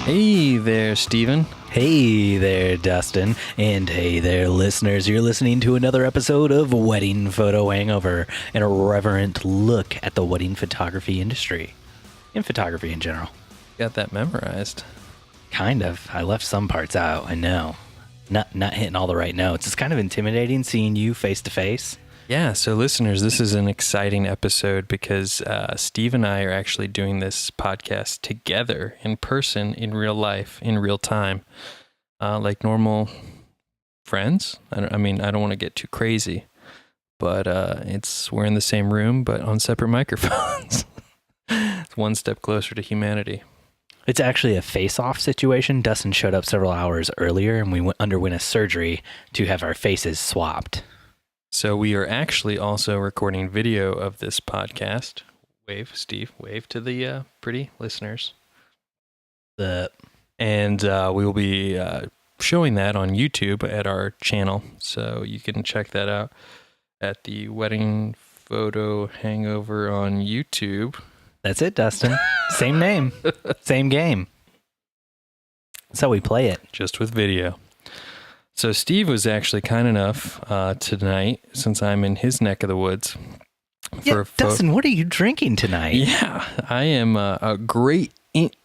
Hey there, Steven. Hey there, Dustin. And hey there, listeners. You're listening to another episode of Wedding Photo Hangover, an irreverent look at the wedding photography industry and photography in general. Got that memorized. Kind of. I left some parts out, I know. Not hitting all the right notes. It's kind of intimidating seeing you face to face. Yeah, so listeners, this is an exciting episode because Steve and I are actually doing this podcast together in person, in real life, in real time, like normal friends. I don't want to get too crazy, but we're in the same room, but on separate microphones. It's one step closer to humanity. It's actually a face-off situation. Dustin showed up several hours earlier, and we underwent a surgery to have our faces swapped. So we are actually also recording video of this podcast. Wave, Steve. Wave to the pretty listeners. And we will be showing that on YouTube at our channel. So you can check that out at the Wedding Photo Hangover on YouTube. That's it, Dustin. Same name, same game. That's how we play it. Just with video. So Steve was actually kind enough tonight, since I'm in his neck of the woods. Dustin, what are you drinking tonight? Yeah, I am a great...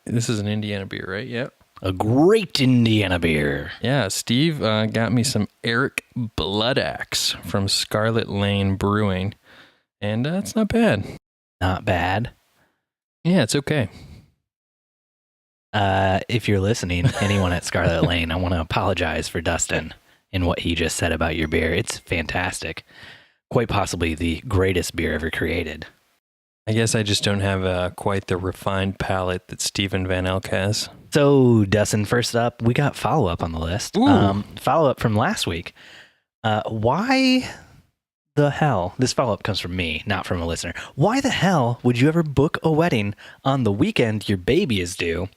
This is an Indiana beer, right? Yep. A great Indiana beer. Yeah, Steve got me some Eric Blood Axe from Scarlet Lane Brewing, and it's not bad. Not bad. Yeah, it's okay. If you're listening, anyone at Scarlet Lane, I want to apologize for Dustin and what he just said about your beer. It's fantastic. Quite possibly the greatest beer ever created. I guess I just don't have quite the refined palate that Steven Van Elk has. So, Dustin, first up, we got follow-up on the list. Follow-up from last week. Why the hell, this follow-up comes from me, not from a listener. Why the hell would you ever book a wedding on the weekend your baby is due?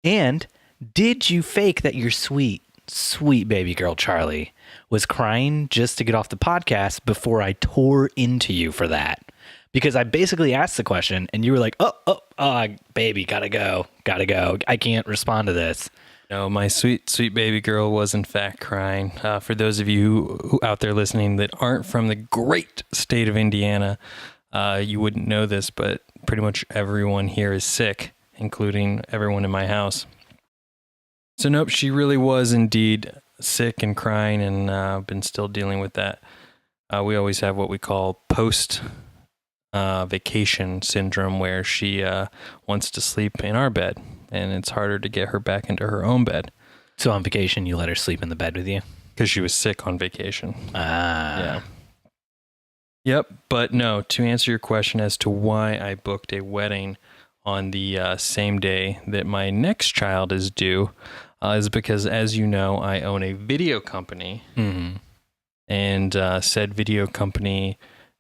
And did you fake that your sweet, sweet baby girl, Charlie, was crying just to get off the podcast before I tore into you for that? Because I basically asked the question and you were like, oh, baby, gotta go. I can't respond to this. No, my sweet, sweet baby girl was in fact crying. For those of you who out there listening that aren't from the great state of Indiana, you wouldn't know this, but pretty much everyone here is sick, including everyone in my house. So nope, she really was indeed sick and crying, and I've been still dealing with that. We always have what we call post vacation syndrome, where she wants to sleep in our bed, and it's harder to get her back into her own bed. So on vacation, you let her sleep in the bed with you? Because she was sick on vacation. Yeah. Yep, but no, to answer your question as to why I booked a wedding on the same day that my next child is due, is because, as you know, I own a video company, and said video company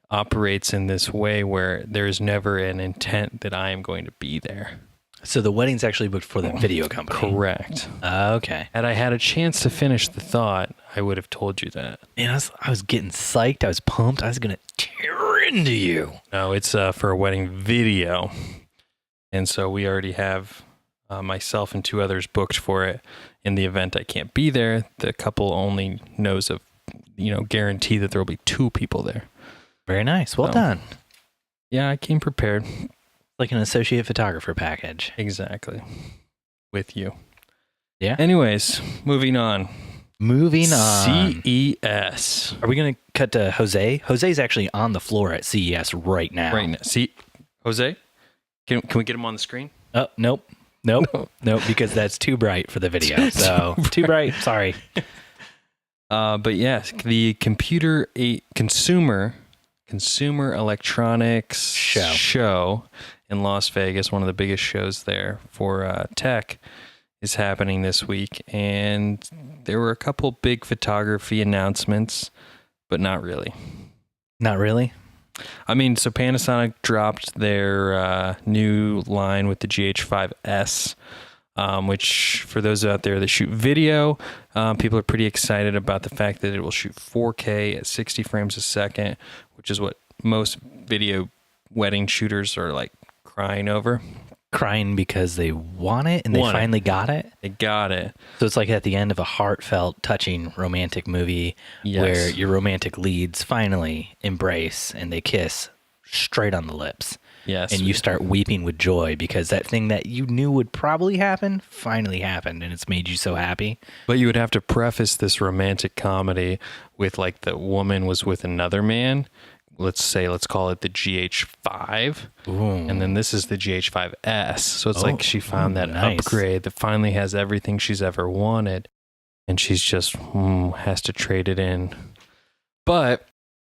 operates in this way where there's never an intent that I am going to be there. So the wedding's actually booked for the video company? Correct. Okay. Had I had a chance to finish the thought, I would have told you that. Man, I was getting psyched. I was pumped. I was going to tear into you. No, it's for a wedding video. And so we already have myself and two others booked for it. In the event I can't be there, the couple only knows of, guarantee that there will be two people there. Very nice. Well done. Yeah, I came prepared. Like an associate photographer package. Exactly. With you. Yeah. Anyways, moving on. CES. Are we going to cut to Jose? Jose's actually on the floor at CES right now. Right now. See, Jose? Can we get him on the screen? Oh, nope, because that's too bright for the video. So too bright. Sorry. But yes, the consumer electronics show in Las Vegas, one of the biggest shows there for tech, is happening this week. And there were a couple big photography announcements, but not really. Not really? I mean, so Panasonic dropped their new line with the GH5S, which for those out there that shoot video, people are pretty excited about the fact that it will shoot 4K at 60 frames a second, which is what most video wedding shooters are like crying over. crying because they want it and they finally got it. They got it. So it's like at the end of a heartfelt, touching romantic movie where your romantic leads finally embrace and they kiss straight on the lips. Yes. And you start weeping with joy because that thing that you knew would probably happen finally happened and it's made you so happy. But you would have to preface this romantic comedy with like the woman was with another man. Let's call it the GH5. Ooh. And then this is the GH5S. So it's like she found that upgrade that finally has everything she's ever wanted. And she's just has to trade it in. But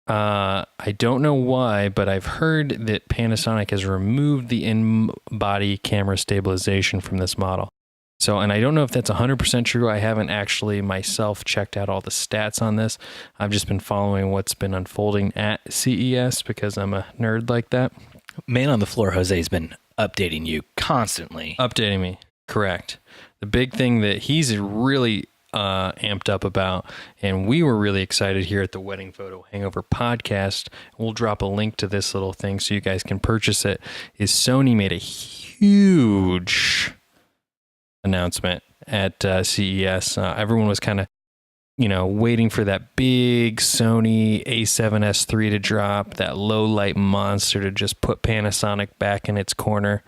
I don't know why, but I've heard that Panasonic has removed the in-body camera stabilization from this model. So, and I don't know if that's 100% true. I haven't actually myself checked out all the stats on this. I've just been following what's been unfolding at CES because I'm a nerd like that. Man on the floor, Jose's been updating you constantly. Updating me. Correct. The big thing that he's really amped up about, and we were really excited here at the Wedding Photo Hangover podcast. We'll drop a link to this little thing so you guys can purchase it. Is Sony made a huge announcement at CES. Everyone was kind of, waiting for that big Sony A7S III to drop, that low light monster to just put Panasonic back in its corner.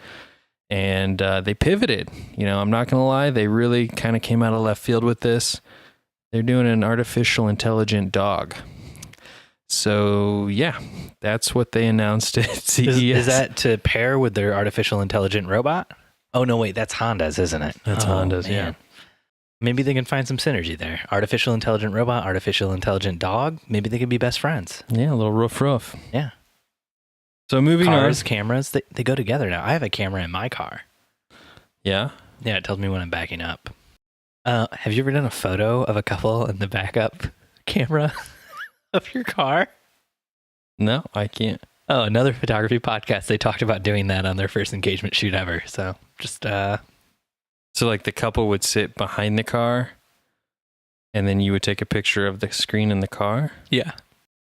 And they pivoted. I'm not going to lie. They really kind of came out of left field with this. They're doing an artificial intelligent dog. So, yeah, that's what they announced at CES. Is that to pair with their artificial intelligent robot? Oh, no, wait, that's Honda's, isn't it? That's Honda's, man. yeah. Maybe they can find some synergy there. Artificial intelligent robot, artificial intelligent dog. Maybe they could be best friends. Yeah, a little roof. Yeah. So moving Cars, on. cameras, they go together now. I have a camera in my car. Yeah? Yeah, it tells me when I'm backing up. Have you ever done a photo of a couple in the backup camera of your car? No, I can't. Oh, another photography podcast. They talked about doing that on their first engagement shoot ever. So just... So like the couple would sit behind the car and then you would take a picture of the screen in the car? Yeah.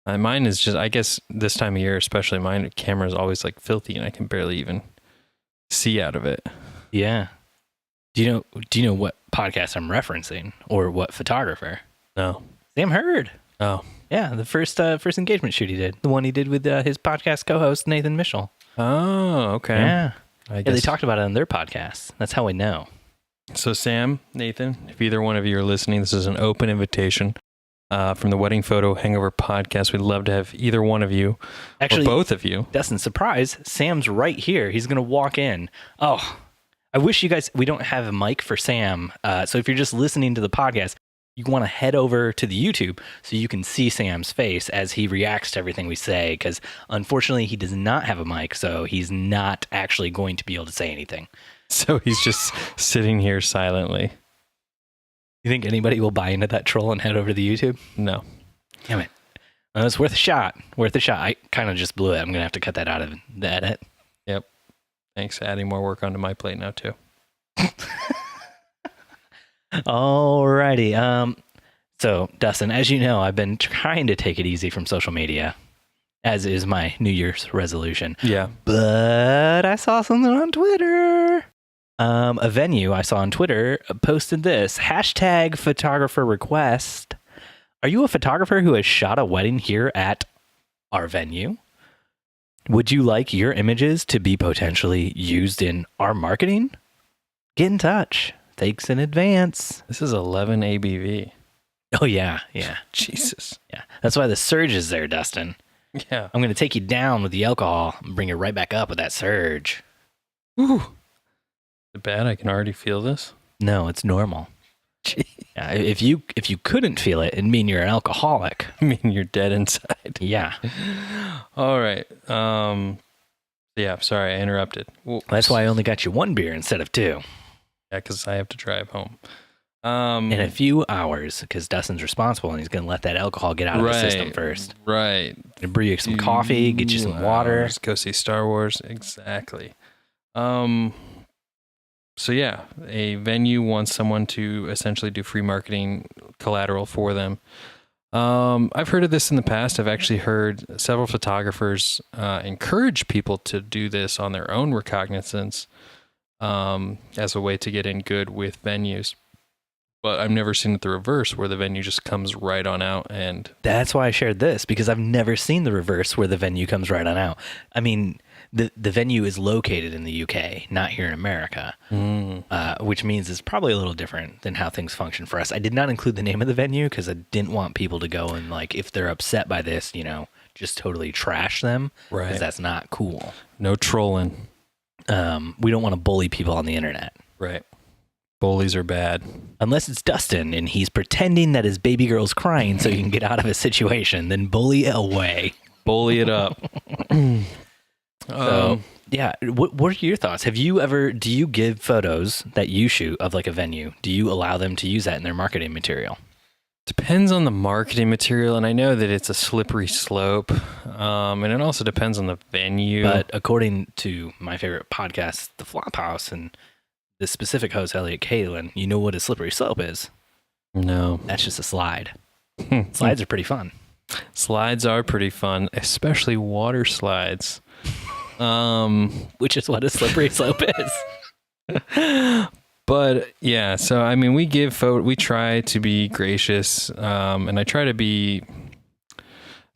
Mine is just, I guess this time of year, especially mine camera is always like filthy and I can barely even see out of it. Yeah. Do you know what podcast I'm referencing or what photographer? No. Sam Hurd. Oh. Yeah, the first engagement shoot he did. The one he did with his podcast co-host, Nathan Mitchell. Oh, okay. Yeah. I Yeah, they talked about it on their podcast. That's how I know. So Sam, Nathan, if either one of you are listening, this is an open invitation from the Wedding Photo Hangover podcast. We'd love to have either one of you, actually, or both of you. Dustin, surprise, Sam's right here. He's going to walk in. Oh, I wish you guys, we don't have a mic for Sam. So if you're just listening to the podcast, you want to head over to the YouTube so you can see Sam's face as he reacts to everything we say, because unfortunately he does not have a mic, so he's not actually going to be able to say anything. So he's just sitting here silently. You think anybody will buy into that troll and head over to the YouTube? No. Damn it. Well, it's worth a shot. Worth a shot. I kind of just blew it. I'm going to have to cut that out of the edit. Yep. Thanks. Adding more work onto my plate now, too. Alrighty. So, Dustin, as you know, I've been trying to take it easy from social media, as is my New Year's resolution. Yeah. But I saw something on Twitter. A venue I saw on Twitter posted this, #photographer request. Are you a photographer who has shot a wedding here at our venue? Would you like your images to be potentially used in our marketing? Get in touch. Thanks in advance. This is 11 ABV. Oh, yeah. Yeah. Jesus. Yeah. That's why the surge is there, Dustin. Yeah. I'm going to take you down with the alcohol and bring you right back up with that surge. Ooh. Is it bad? I can already feel this. No, it's normal. Yeah, if you couldn't feel it, it'd mean you're an alcoholic. I mean, you're dead inside. Yeah. All right. Yeah, sorry, I interrupted. Well, that's why I only got you one beer instead of two. Yeah, because I have to drive home. In a few hours, because Dustin's responsible and he's going to let that alcohol get out of the system first. Right. Brew you some coffee, get you some water. Go see Star Wars. Exactly. So yeah, a venue wants someone to essentially do free marketing collateral for them. I've heard of this in the past. I've actually heard several photographers encourage people to do this on their own recognizance. as a way to get in good with venues. But I've never seen it the reverse, where the venue just comes right on out. And that's why I shared this, because I've never seen the reverse where the venue comes right on out. I mean, the venue is located in the UK, not here in America, which means it's probably a little different than how things function for us. I did not include the name of the venue because I didn't want people to go and, like, if they're upset by this, just totally trash them. Right. Because that's not cool. No trolling. We don't want to bully people on the internet. Right. Bullies are bad. Unless it's Dustin and he's pretending that his baby girl's crying so he can get out of a situation, then bully away. Bully it up. So, yeah. What are your thoughts? Do you give photos that you shoot of like a venue? Do you allow them to use that in their marketing material? Depends on the marketing material, and I know that it's a slippery slope, and it also depends on the venue. But according to my favorite podcast, The Flophouse, and the specific host, Elliot Kalin, you know what a slippery slope is? No. That's just a slide. Slides are pretty fun. Slides are pretty fun, especially water slides. Which is what a slippery slope is. But yeah, so I mean, we try to be gracious, and I try to be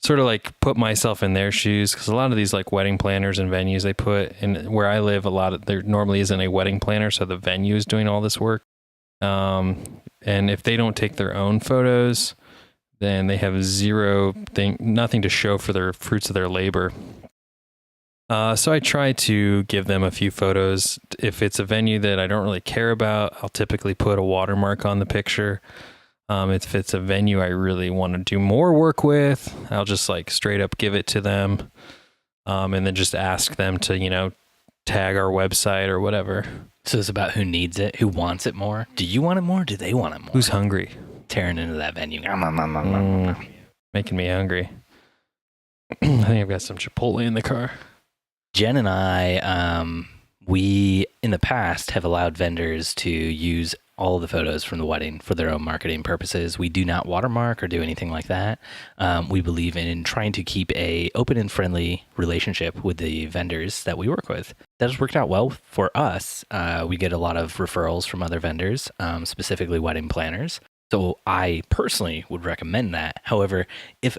sort of like put myself in their shoes, because a lot of these like wedding planners and venues, they put in where I live, there normally isn't a wedding planner, so the venue is doing all this work. And if they don't take their own photos, then they have nothing to show for their fruits of their labor. So I try to give them a few photos. If it's a venue that I don't really care about, I'll typically put a watermark on the picture. If it's a venue I really want to do more work with, I'll just like straight up give it to them, and then just ask them to, tag our website or whatever. So it's about who needs it, who wants it more. Do you want it more? Do they want it more? Who's hungry? Tearing into that venue. Making me hungry. I think I've got some Chipotle in the car. Jen and I, we in the past have allowed vendors to use all of the photos from the wedding for their own marketing purposes. We do not watermark or do anything like that. We believe in trying to keep a open and friendly relationship with the vendors that we work with. That has worked out well for us. We get a lot of referrals from other vendors, specifically wedding planners. So I personally would recommend that. However, if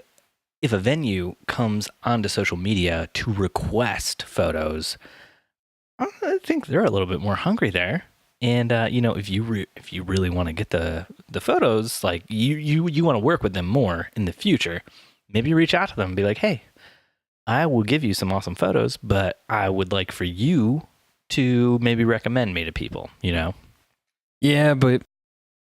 a venue comes onto social media to request photos, I think they're a little bit more hungry there. And if you really want to get the photos, like you want to work with them more in the future, maybe reach out to them and be like, hey, I will give you some awesome photos, but I would like for you to maybe recommend me to people. Yeah, but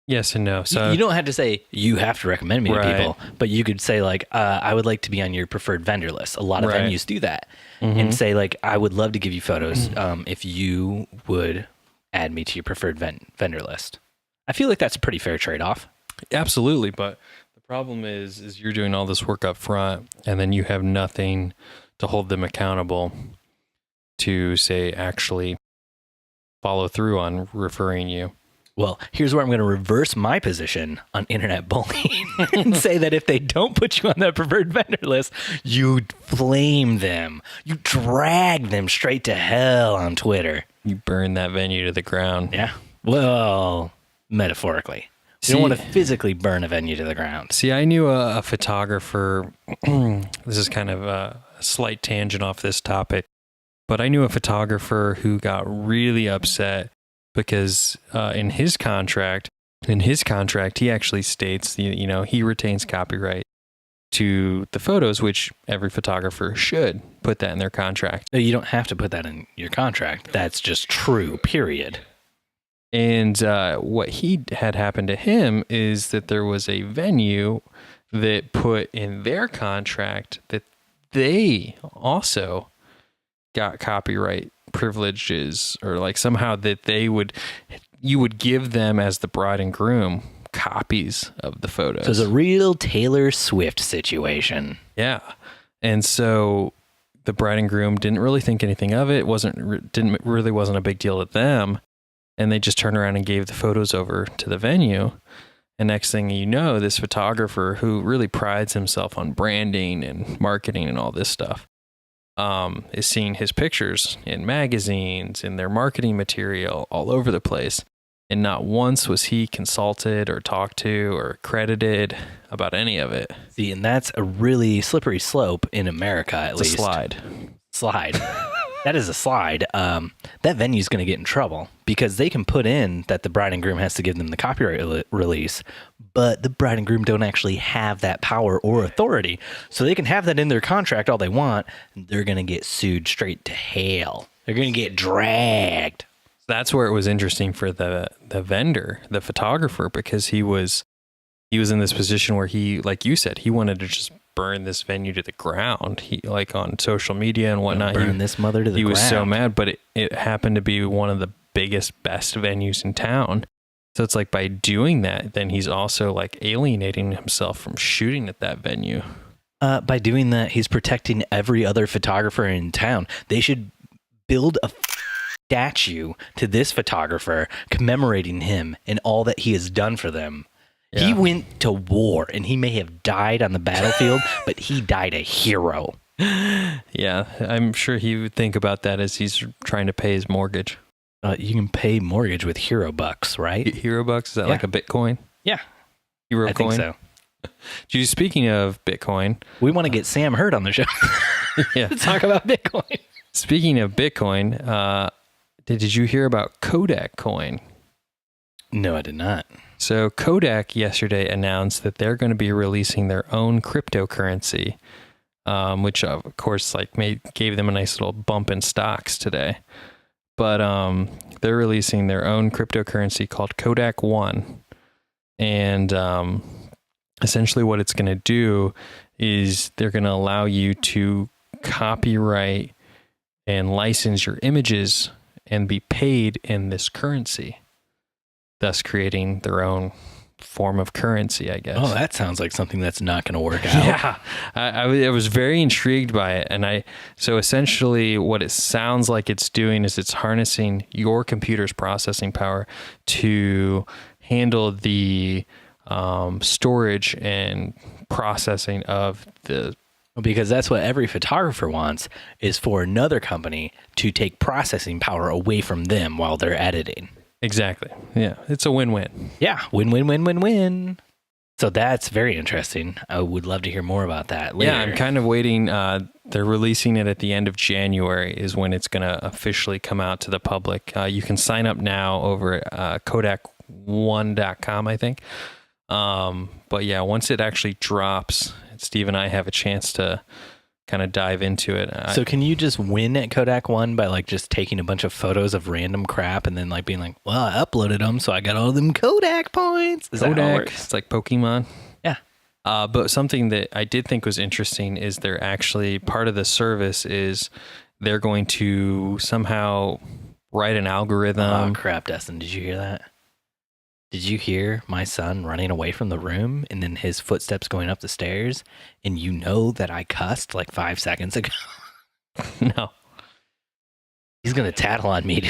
yes and no. So you don't have to say you have to recommend me to people, but you could say like, I would like to be on your preferred vendor list. A lot of venues do that, and say like, I would love to give you photos if you would add me to your preferred vendor list. I feel like that's a pretty fair trade-off. Absolutely, but the problem is you're doing all this work up front, and then you have nothing to hold them accountable to, say, actually follow through on referring you. Well, here's where I'm going to reverse my position on internet bullying and say that if they don't put you on that preferred vendor list, you flame them. You drag them straight to hell on Twitter. You burn that venue to the ground. Yeah. Well, metaphorically. You don't want to physically burn a venue to the ground. See, I knew a photographer. This is kind of a slight tangent off this topic, but I knew a photographer who got really upset because in his contract, he actually states, he retains copyright to the photos, which every photographer should put that in their contract. No, you don't have to put that in your contract. That's just true, period. And what he had happened to him is that there was a venue that put in their contract that they also got copyright privileges, or like somehow that you would give them as the bride and groom copies of the photos. So it's a real Taylor Swift situation. Yeah. And so the bride and groom didn't really think anything of it. Wasn't a big deal to them. And they just turned around and gave the photos over to the venue. And next thing you know, this photographer who really prides himself on branding and marketing and all this stuff, is seeing his pictures in magazines, in their marketing material, all over the place. And not once was he consulted or talked to or credited about any of it. See, and that's a really slippery slope in America, at least. Slide. That is a slide. That venue's going to get in trouble because they can put in that the bride and groom has to give them the copyright release, but the bride and groom don't actually have that power or authority. So they can have that in their contract all they want, and they're going to get sued straight to hell. They're going to get dragged. That's where it was interesting for the vendor, the photographer, because he was in this position where he, like you said, he wanted to just burn this venue to the ground. He, like, on social media and whatnot, burn this mother to the ground. He was so mad, but it happened to be one of the biggest, best venues in town. So it's like by doing that, then he's also like alienating himself from shooting at that venue. By doing that, he's protecting every other photographer in town. They should build a statue to this photographer commemorating him and all that he has done for them. Yeah. He went to war and he may have died on the battlefield, but he died a hero. Yeah, I'm sure he would think about that as he's trying to pay his mortgage. You can pay mortgage with Hero Bucks, right? Hero Bucks? Is that like a Bitcoin? Yeah. Hero Coin? I think so. Speaking of Bitcoin, we want to get Sam Hurd on the show to talk about Bitcoin. Speaking of Bitcoin, did you hear about Kodak coin? No, I did not. So Kodak yesterday announced that they're going to be releasing their own cryptocurrency, which of course gave them a nice little bump in stocks today. But they're releasing their own cryptocurrency called Kodak One, and essentially what it's going to do is they're going to allow you to copyright and license your images and be paid in this currency, thus creating their own form of currency, I guess. Oh, that sounds like something that's not going to work out. Yeah, I was very intrigued by it, and so essentially what it sounds like it's doing is it's harnessing your computer's processing power to handle the storage and processing of the. Because that's what every photographer wants, is for another company to take processing power away from them while they're editing. Exactly. Yeah. It's a win-win. Yeah. Win-win-win-win-win. So that's very interesting. I would love to hear more about that later. Yeah, I'm kind of waiting. They're releasing it at the end of January is when it's going to officially come out to the public. You can sign up now over at kodak1.com, I think. But yeah, once it actually drops, Steve and I have a chance to kind of dive into it. So can you just win at Kodak One by just taking a bunch of photos of random crap and then being like, well, I uploaded them, so I got all them Kodak points? Is that how it works? It's like Pokemon. Yeah. But something that I did think was interesting is they're actually, part of the service is they're going to somehow write an algorithm. Oh, crap, Dustin. Did you hear that? Did you hear my son running away from the room and then his footsteps going up the stairs? And you know that I cussed 5 seconds ago? No. He's going to tattle on me.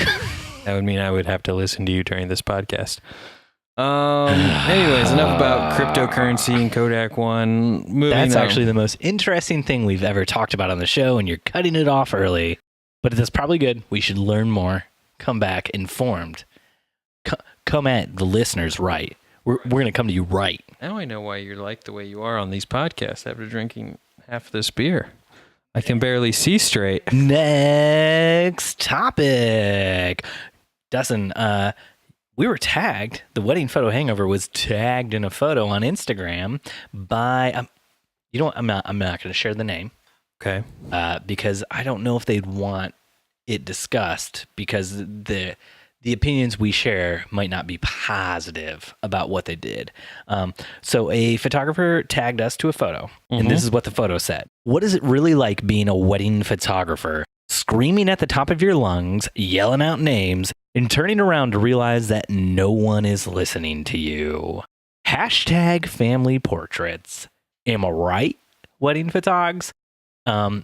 That would mean I would have to listen to you during this podcast. Anyways, enough about cryptocurrency and Kodak One. That's actually the most interesting thing we've ever talked about on the show, and you're cutting it off early. But that's probably good. We should learn more. Come back informed. Come at the listeners right. We're going to come to you right. Now I know why you're like the way you are on these podcasts after drinking half this beer. I can barely see straight. Next topic. Dustin, we were tagged. The wedding photo hangover was tagged in a photo on Instagram by, I'm not going to share the name. Okay. Because I don't know if they'd want it discussed because the opinions we share might not be positive about what they did. So a photographer tagged us to a photo, and this is what the photo said. What is it really like being a wedding photographer? Screaming at the top of your lungs, yelling out names, and turning around to realize that no one is listening to you. Hashtag family portraits. Am I right, wedding photogs?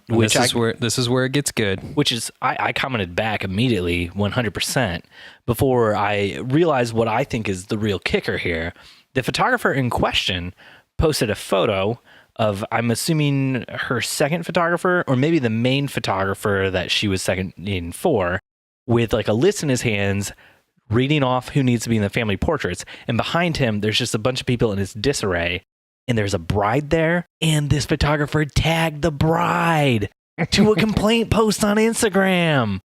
This is where it gets good. Which is, I commented back immediately 100% before I realized what I think is the real kicker here. The photographer in question posted a photo of, I'm assuming, her second photographer or maybe the main photographer that she was second in for, with like a list in his hands, reading off who needs to be in the family portraits. And behind him, there's just a bunch of people in his disarray. And there's a bride there. And this photographer tagged the bride to a complaint post on Instagram.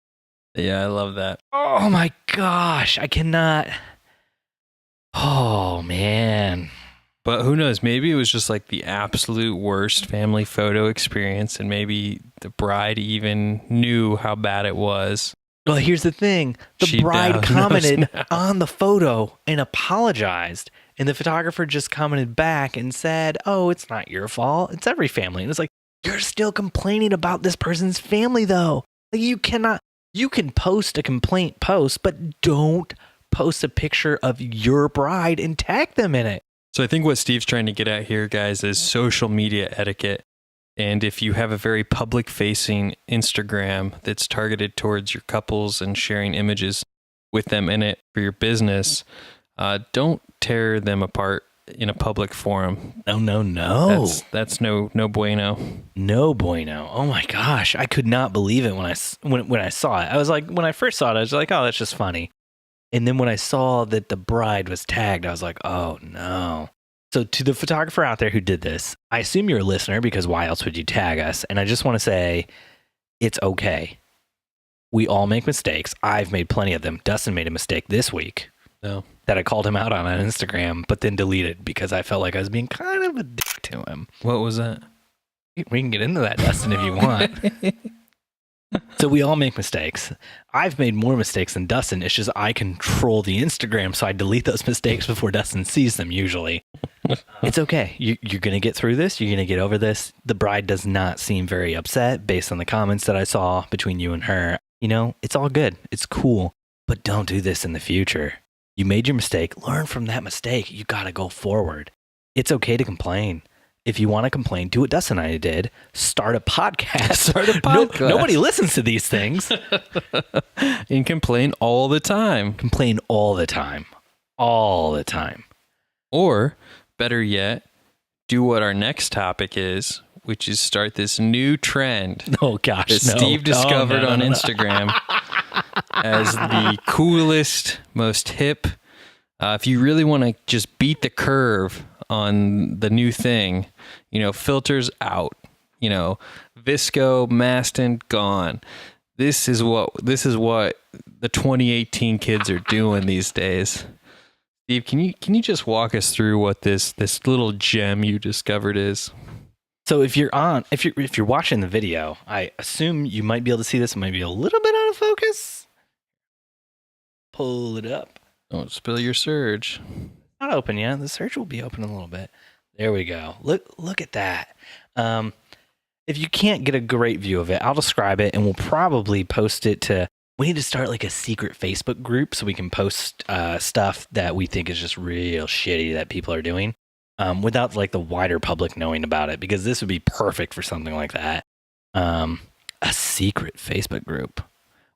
Yeah, I love that. Oh my gosh. I cannot. Oh, man. But who knows? Maybe it was just like the absolute worst family photo experience, and maybe the bride even knew how bad it was. Well, here's the thing. The bride commented on the photo and apologized. And the photographer just commented back and said, oh, it's not your fault. It's every family. And it's like, you're still complaining about this person's family, though. Like, you can post a complaint post, but don't post a picture of your bride and tag them in it. So I think what Steve's trying to get at here, guys, is social media etiquette. And if you have a very public-facing Instagram that's targeted towards your couples and sharing images with them in it for your business, don't tear them apart in a public forum. No. That's no bueno. No bueno. Oh my gosh, I could not believe it when I saw it. I was like, when I first saw it, I was like, oh, that's just funny. And then when I saw that the bride was tagged, I was like, oh no. So to the photographer out there who did this, I assume you're a listener, because why else would you tag us? And I just want to say, it's okay. We all make mistakes. I've made plenty of them. Dustin made a mistake this week. No. That I called him out on Instagram, but then deleted because I felt like I was being kind of a dick to him. What was that? We can get into that, Dustin, if you want. So we all make mistakes. I've made more mistakes than Dustin. It's just I control the Instagram, so I delete those mistakes before Dustin sees them usually. It's okay. You're going to get through this. You're going to get over this. The bride does not seem very upset based on the comments that I saw between you and her. You know, it's all good. It's cool. But don't do this in the future. You made your mistake. Learn from that mistake. You got to go forward. It's okay to complain. If you want to complain, do what Dustin and I did. Start a podcast. Nobody listens to these things. And complain all the time. Complain all the time. All the time. Or, better yet, do what our next topic is, which is start this new trend. Oh, gosh, that Steve discovered on Instagram as the coolest, most hip. If you really want to just beat the curve on the new thing, filters out, Visco, Mastin gone. This is what the 2018 kids are doing these days. Steve, can you just walk us through what this little gem you discovered is? So if you're watching the video, I assume you might be able to see this. It might be a little bit out of focus. Pull it up. Don't spill your surge. Not open yet. The search will be open in a little bit. There we go. Look at that. If you can't get a great view of it, I'll describe it, and we'll probably post it to. We need to start like a secret Facebook group so we can post stuff that we think is just real shitty that people are doing, without like the wider public knowing about it, because this would be perfect for something like that. A secret Facebook group.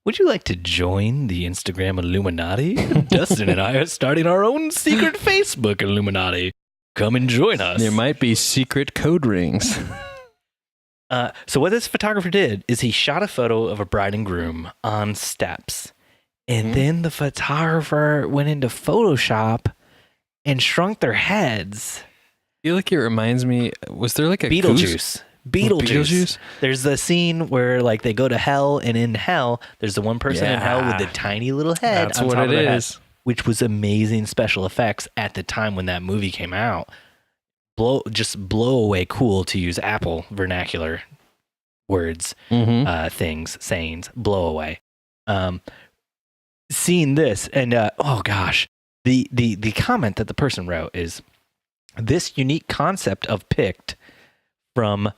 Would you like to join the Instagram Illuminati? Dustin and I are starting our own secret Facebook Illuminati. Come and join us. There might be secret code rings. So what this photographer did is he shot a photo of a bride and groom on steps. And then the photographer went into Photoshop and shrunk their heads. I feel like it reminds me, was there like a Beetlejuice? Beetlejuice. There's the scene where like they go to hell, and in hell, there's the one person in hell with the tiny little head. That's what it is. Which was amazing special effects at the time when that movie came out. Blow away cool, to use Apple vernacular words, sayings, blow away. Seeing this and oh gosh, the comment that the person wrote is, this unique concept of picked from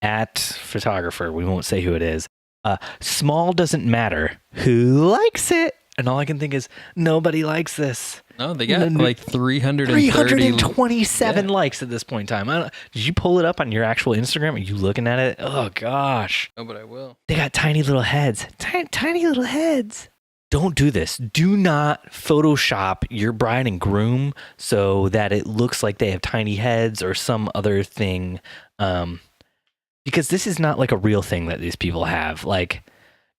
at photographer, we won't say who it is, small doesn't matter, who likes it? And all I can think is, nobody likes this. No, they got like 327 likes at this point in time. Did you pull it up on your actual Instagram? Are you looking at it? Oh gosh. Oh, but I will. They got tiny little heads. Tiny little heads. don't do this. Do not Photoshop your bride and groom so that it looks like they have tiny heads or some other thing. Because this is not like a real thing that these people have. Like,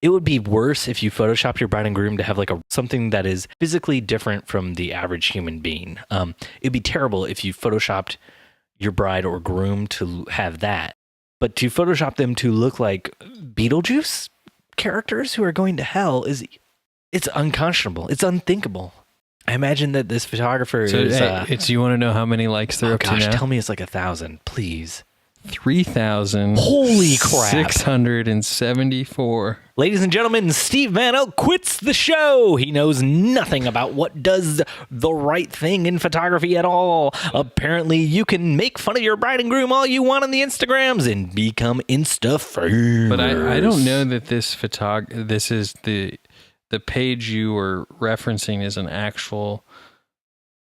it would be worse if you Photoshop your bride and groom to have like something that is physically different from the average human being. It'd be terrible if you Photoshopped your bride or groom to have that. But to Photoshop them to look like Beetlejuice characters who are going to hell it's unconscionable. It's unthinkable. I imagine that this photographer is... you want to know how many likes they're up to now? Tell me it's like 1,000, please. 3,000. Holy crap. 674. Ladies and gentlemen, Steve Mano quits the show. He knows nothing about what does the right thing in photography at all. Apparently, you can make fun of your bride and groom all you want on the Instagrams and become Insta-famous. But I don't know that this is the page you were referencing is an actual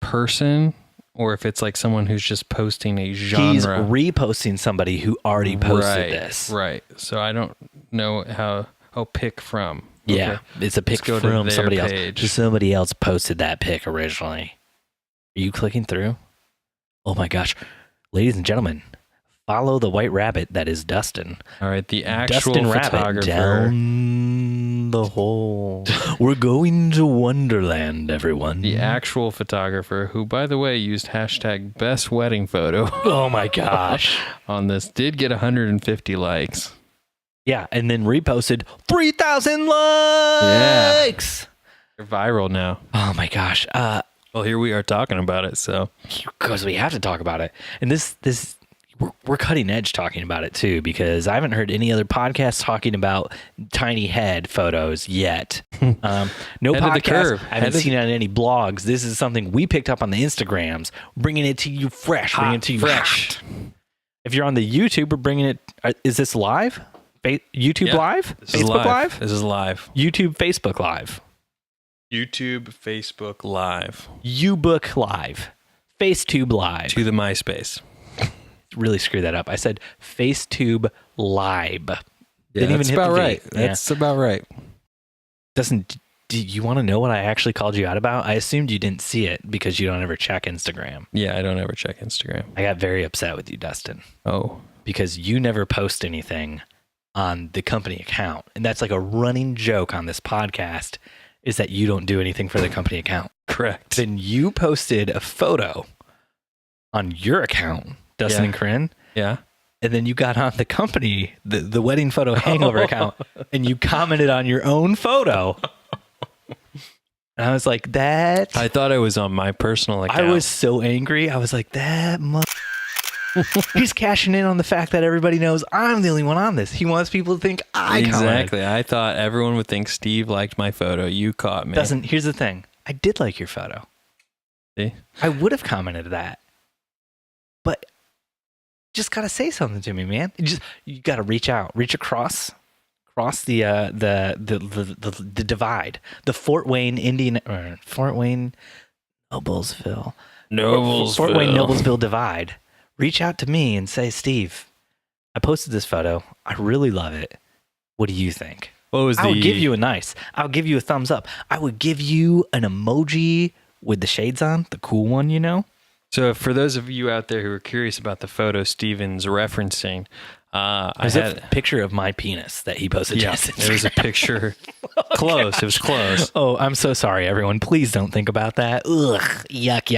person, or if it's like someone who's just posting a genre. He's reposting somebody who already posted this. Right. So I don't know how. Oh, pick from. Yeah, okay. It's a pick from somebody else. Somebody else posted that pic originally. Are you clicking through? Oh my gosh. Ladies and gentlemen, follow the white rabbit that is Dustin. All right, the actual Dustin photographer. Rabbit down the hole. We're going to Wonderland, everyone. The actual photographer, who, by the way, used hashtag best wedding photo. Oh my gosh. On this, did get 150 likes. Yeah, and then reposted 3,000 likes. Yeah. They're viral now. Oh my gosh. Well, here we are talking about it, so. Because we have to talk about it. And this we're cutting edge talking about it too, because I haven't heard any other podcasts talking about tiny head photos yet. No podcast. I haven't seen it on any blogs. This is something we picked up on the Instagrams, bringing it to you fresh. Bringing it to you fresh. If you're on the YouTube, we're bringing it. Is this live? YouTube live? Facebook live? This is live. YouTube, Facebook live. YouTube, Facebook live. YouBook live. FaceTube live. To the MySpace. Really screw that up. I said FaceTube live. Yeah, that's about right. That's about right. Do you want to know what I actually called you out about? I assumed you didn't see it because you don't ever check Instagram. Yeah, I don't ever check Instagram. I got very upset with you, Dustin. Oh. Because you never post anything on the company account. And that's like a running joke on this podcast, is that you don't do anything for the company account. Correct. Then you posted a photo on your account, Dustin and Corinne. Yeah. And then you got on the company, the wedding photo hangover account, and you commented on your own photo. And I was like, that. I thought I was on my personal account. I was so angry. I was like, that he's cashing in on the fact that everybody knows I'm the only one on this. He wants people to think I commented. Exactly. I thought everyone would think Steve liked my photo. You caught me. Here's the thing. I did like your photo. See? I would have commented that. But just gotta say something to me, man. You gotta reach out, reach across the divide, the Fort Wayne, Noblesville, Fort Wayne, Noblesville divide. Reach out to me and say, Steve, I posted this photo. I really love it. What do you think? I would give you I'll give you a thumbs up. I would give you an emoji with the shades on, the cool one, you know? So for those of you out there who are curious about the photo Steven's referencing, there's a picture of my penis that he posted. Yeah, there was a picture. Close. It was close. Oh, I'm so sorry, everyone. Please don't think about that. Ugh. Yuck.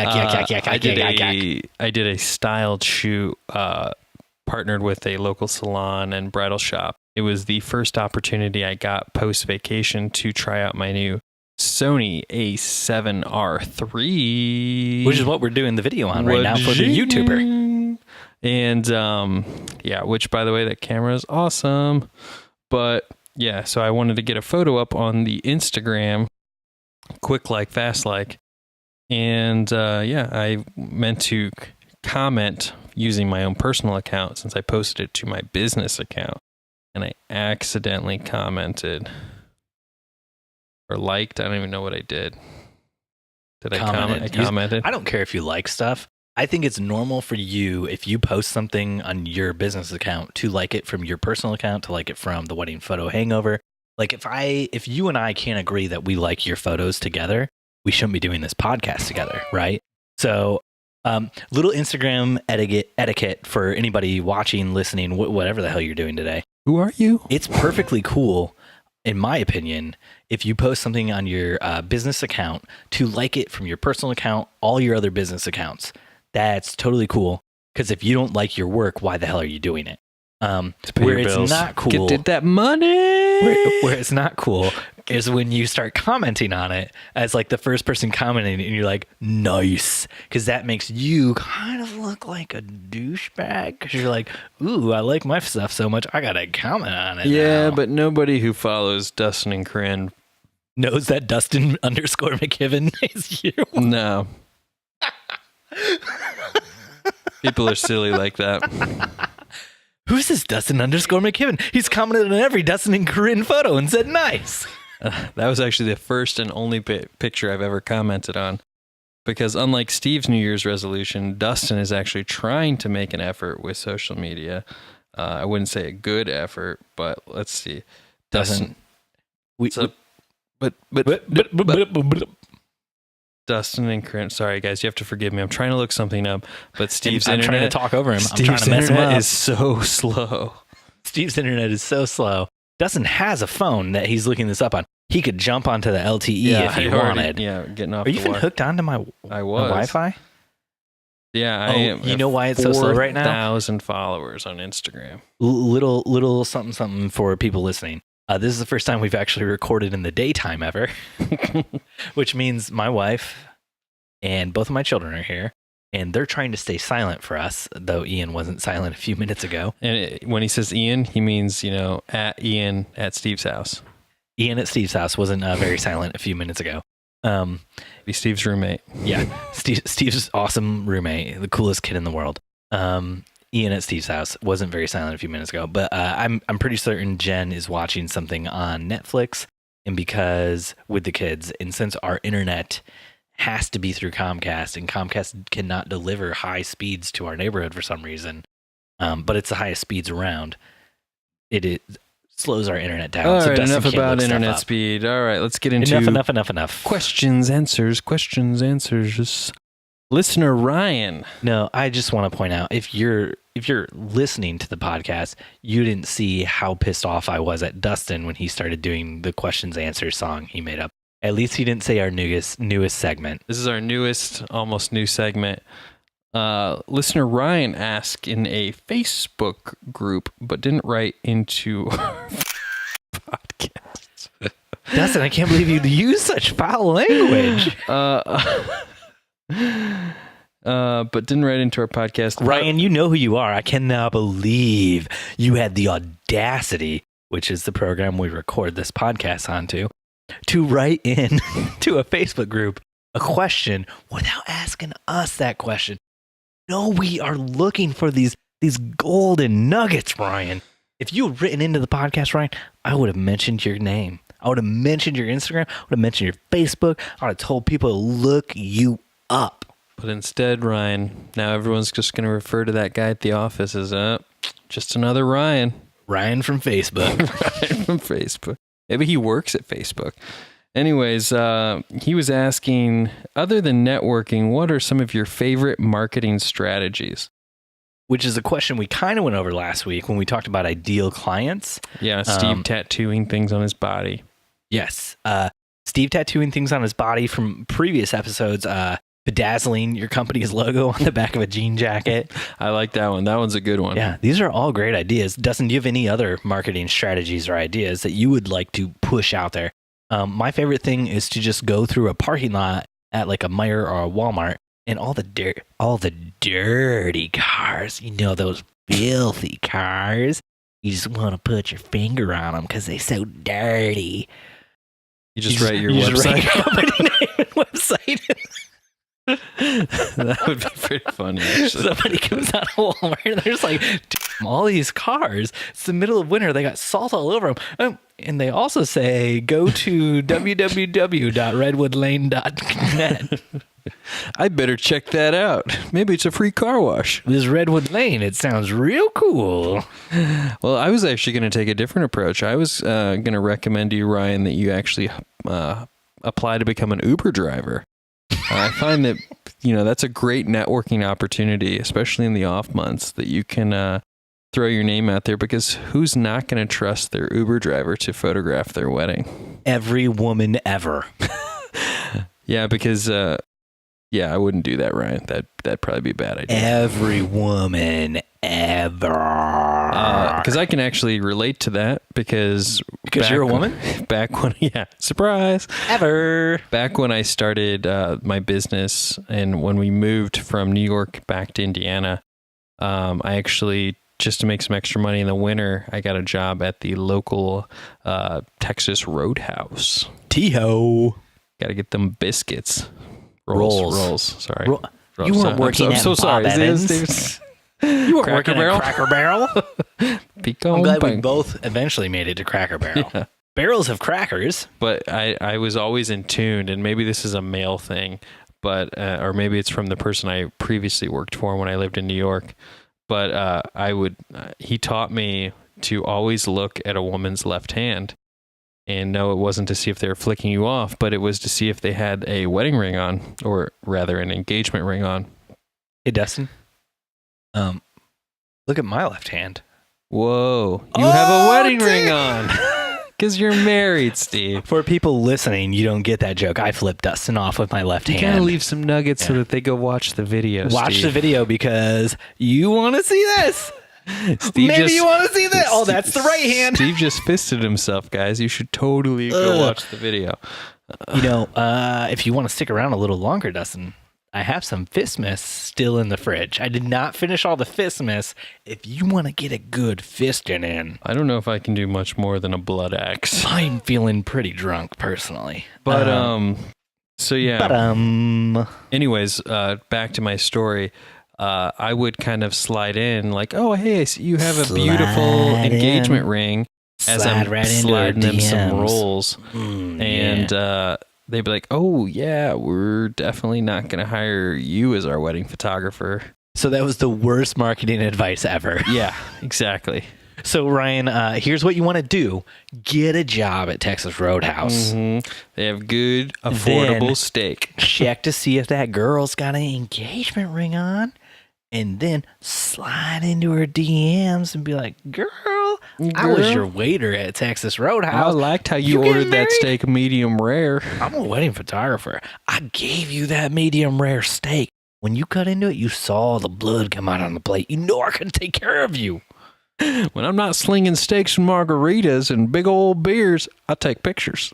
I did a styled shoot, partnered with a local salon and bridal shop. It was the first opportunity I got post-vacation to try out my new Sony A7R III. Which is what we're doing the video on right now for the YouTuber. And, which, by the way, that camera is awesome. But, yeah, so I wanted to get a photo up on the Instagram, quick like, fast like. And, I meant to comment using my own personal account since I posted it to my business account. And I accidentally commented or liked. I don't even know what I did. Did I comment? I commented. I don't care if you like stuff. I think it's normal for you, if you post something on your business account, to like it from your personal account, to like it from the wedding photo hangover. Like if you and I can't agree that we like your photos together, we shouldn't be doing this podcast together, right? So, little Instagram etiquette for anybody watching, listening, whatever the hell you're doing today. Who are you? It's perfectly cool, in my opinion, if you post something on your business account to like it from your personal account, all your other business accounts. That's totally cool. Because if you don't like your work, why the hell are you doing it? Where it's not cool. Get that money. Where it's not cool is when you start commenting on it as like the first person commenting and you're like, nice. Because that makes you kind of look like a douchebag. Because you're like, ooh, I like my stuff so much. I got to comment on it. Yeah, now. but nobody who follows Dustin and Corinne knows that Dustin _ McKibben is you. No. People are silly like that. Who's this Dustin _ McKibben? He's commented on every Dustin and Corinne photo and said nice. That was actually the first and only picture I've ever commented on. Because unlike Steve's New Year's resolution, Dustin is actually trying to make an effort with social media. I wouldn't say a good effort, but let's see. Dustin. Dustin and Corinne. Sorry, guys, you have to forgive me. I'm trying to look something up, but Steve's internet. I'm trying to talk over him. Steve's I'm trying to mess him up. Is so slow. Steve's internet is so slow. Dustin has a phone that he's looking this up on. He could jump onto the LTE if he wanted. Getting off. Are you even hooked onto my Wi-Fi? Yeah, I am. You know why it's so slow right now? 4,000 followers on Instagram. Little something for people listening. This is the first time we've actually recorded in the daytime ever, which means my wife and both of my children are here, and they're trying to stay silent for us, though Ian wasn't silent a few minutes ago. And when he says Ian, he means, at Ian at Steve's house. Ian at Steve's house wasn't very silent a few minutes ago. Be Steve's roommate. Yeah, Steve's awesome roommate, the coolest kid in the world. Ian at Steve's house wasn't very silent a few minutes ago, but I'm pretty certain Jen is watching something on Netflix, and because with the kids, and since our internet has to be through Comcast, and Comcast cannot deliver high speeds to our neighborhood for some reason, but it's the highest speeds around, it slows our internet down. All so right, Dustin enough can't about look stuff internet up. speed. All right, let's get into Enough. Questions, answers. Listener Ryan. No, I just want to point out, if you're listening to the podcast, you didn't see how pissed off I was at Dustin when he started doing the questions answers song he made up. At least he didn't say our newest segment. This is our newest, almost new segment. Listener Ryan asked in a Facebook group, but didn't write into our podcast. Dustin, I can't believe you'd use such foul language. But didn't write into our podcast. Ryan, you know who you are. I cannot believe you had the audacity, which is the program we record this podcast onto, to write in to a Facebook group a question without asking us that question. No, we are looking for these golden nuggets, Ryan. If you had written into the podcast, Ryan, I would have mentioned your name. I would have mentioned your Instagram. I would have mentioned your Facebook. I would have told people to look you up. But instead, Ryan, now everyone's just going to refer to that guy at the office as just another Ryan. Ryan from Facebook. Ryan from Facebook. Maybe he works at Facebook. Anyways, he was asking, other than networking, what are some of your favorite marketing strategies? Which is a question we kind of went over last week when we talked about ideal clients. Yeah, Steve tattooing things on his body. Yes. Steve tattooing things on his body from previous episodes, bedazzling your company's logo on the back of a jean jacket. I like that one. That one's a good one. Yeah, these are all great ideas. Dustin, do you have any other marketing strategies or ideas that you would like to push out there? My favorite thing is to just go through a parking lot at like a Meijer or a Walmart, and all the dirty cars, those filthy cars. You just want to put your finger on them because they're so dirty. You just write your website. Write your company name and website. That would be pretty funny, actually. Somebody comes out of Walmart and they're just like, all these cars, it's the middle of winter, they got salt all over them. And they also say, go to www.redwoodlane.net. I better check that out. Maybe it's a free car wash. This Redwood Lane, it sounds real cool. Well, I was actually going to take a different approach. I was going to recommend to you, Ryan, that you actually apply to become an Uber driver. I find that, that's a great networking opportunity, especially in the off months, that you can throw your name out there, because who's not going to trust their Uber driver to photograph their wedding? Every woman ever. Yeah, because... I wouldn't do that, Ryan. That'd probably be a bad idea. Every woman ever. Because I can actually relate to that, because you're a woman? Back when, surprise. Ever. Back when I started my business, and when we moved from New York back to Indiana, I actually, just to make some extra money in the winter, I got a job at the local Texas Roadhouse. T-ho. Got to get them biscuits. Rolls. Sorry. You weren't working at Bob Evans. You weren't working at Cracker Barrel. I'm glad we both eventually made it to Cracker Barrel. Yeah. Barrels of crackers. But I was always in tune, and maybe this is a male thing, but or maybe it's from the person I previously worked for when I lived in New York. But he taught me to always look at a woman's left hand. And no, it wasn't to see if they were flicking you off, but it was to see if they had a wedding ring on, or rather an engagement ring on. Hey, Dustin. Look at my left hand. Whoa. You have a wedding ring on. Because you're married, Steve. For people listening, you don't get that joke. I flipped Dustin off with my left hand. You gotta leave some nuggets so that they go watch the video, Watch Steve. the video, because you want to see this. Maybe you want to see that. Oh, that's the right hand. Steve just fisted himself, guys. You should totally go watch the video. If you want to stick around a little longer, Dustin, I have some Fistmas still in the fridge. I did not finish all the Fistmas. If you want to get a good fisting in. I don't know if I can do much more than a blood axe. I'm feeling pretty drunk, personally. But, so yeah. Anyways, back to my story. I would kind of slide in like, oh, hey, I see you have a beautiful engagement ring, as I'm sliding them some rolls. They'd be like, oh, yeah, we're definitely not going to hire you as our wedding photographer. So that was the worst marketing advice ever. Yeah, exactly. So, Ryan, here's what you want to do. Get a job at Texas Roadhouse. Mm-hmm. They have good, affordable steak. Check to see if that girl's got an engagement ring on. And then slide into her DMs and be like, girl, I was your waiter at Texas Roadhouse. I liked how you ordered that steak medium rare. I'm a wedding photographer. I gave you that medium rare steak. When you cut into it, you saw the blood come out on the plate. You know I couldn't take care of you. When I'm not slinging steaks and margaritas and big old beers, I take pictures